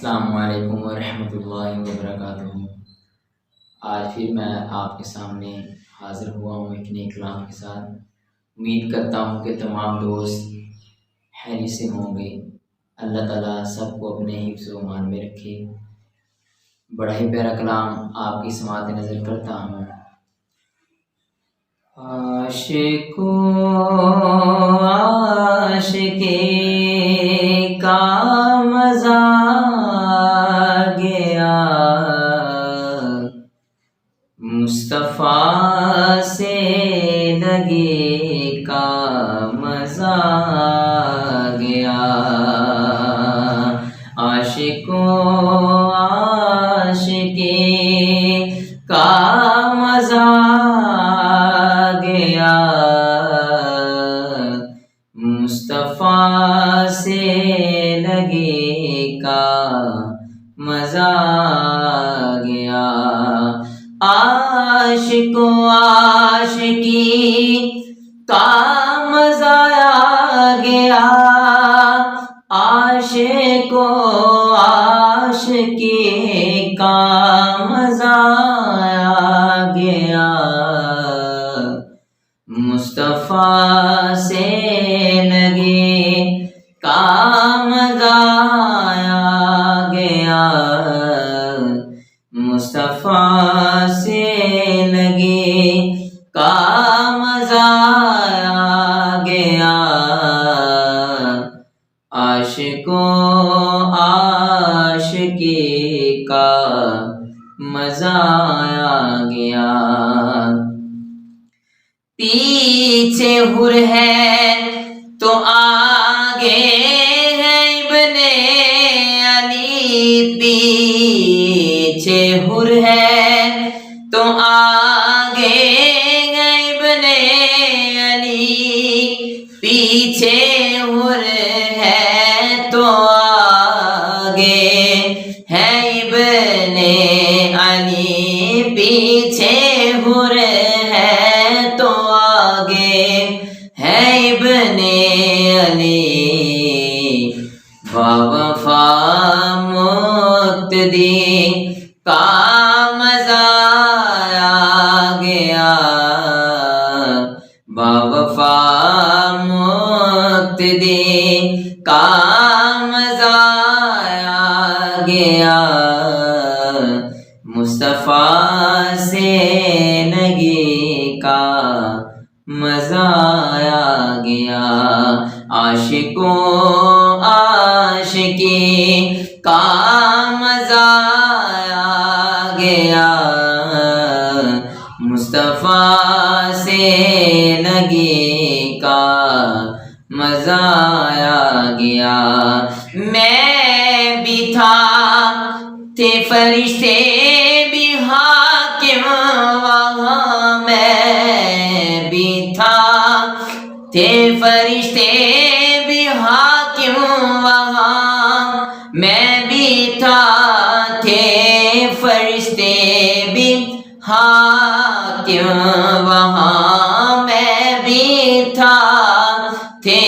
السلام علیکم ورحمۃ اللہ وبرکاتہ۔ آج پھر میں آپ کے سامنے حاضر ہوا ہوں ایک نئے کلام کے ساتھ۔ امید کرتا ہوں کہ تمام دوست خیریت سے ہوں گے۔ اللہ تعالیٰ سب کو اپنے حفظ و امان میں رکھے۔ بڑا ہی پیارا کلام آپ کی سماعت نظر کرتا ہوں۔ عاشقو عاشقی کا مزہ گیا، مصطفیٰ سے لگے کا مزہ گیا۔ عاشقو عاشقی کا مزہ گیا، مصطفیٰ سے لگے کا مزہ گیا۔ عاشق و عاشقی کا مزہ گیا، عاشق و عاشقی کا مزہ گیا، مصطفیٰ سے لگے کا مزہ گیا، مصطفیٰ سے لگے کا مزہ گیا۔ عاشق و عاشقی کا مزہ گیا۔ پیچھے حر ہے تو آگے ہے ابن علی، پیچھے حر ہے تو آگے ہے ابن علی، پیچھے حر ہے تو آگے ہے ابن علی، پیچھے حر ہے تو آگے ہے ابن علی، باوفا مقتدی کا مزہ گیا، باوفا مقتدی کا مزہ گیا، مصطفیٰ سے لگے کا مزہ گیا۔ عاشق و عاشقی کا مزہ گیا، مصطفیٰ سے لگے کا مزہ گیا۔ میں بھی تھا تھے فرشتے بھی حاکم وہاں، میں بھی تھا تھے فرشتے بھی حاکم وہاں، میں بھی تھا تھے فرشتے بھی حاکم وہاں، میں بھی تھا تھے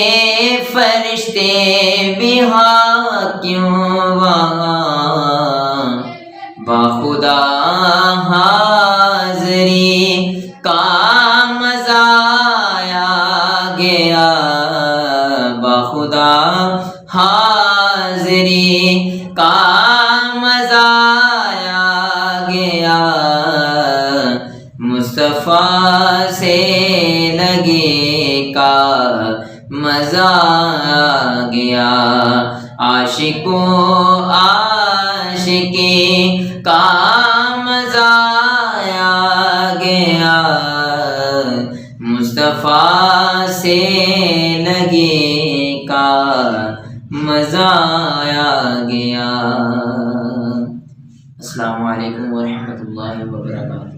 فرشتے بھی حاکم وہاں، باخدا حاضری کا مزہ گیا، باخدا حاضری کا مزہ گیا، مصطفیٰ سے لگے کا مزہ گیا۔ عاشق و عاشقی کا مزہ گیا، مصطفیٰ سے لگے کا مزہ گیا۔ السلام علیکم ورحمۃ اللہ وبرکاتہ۔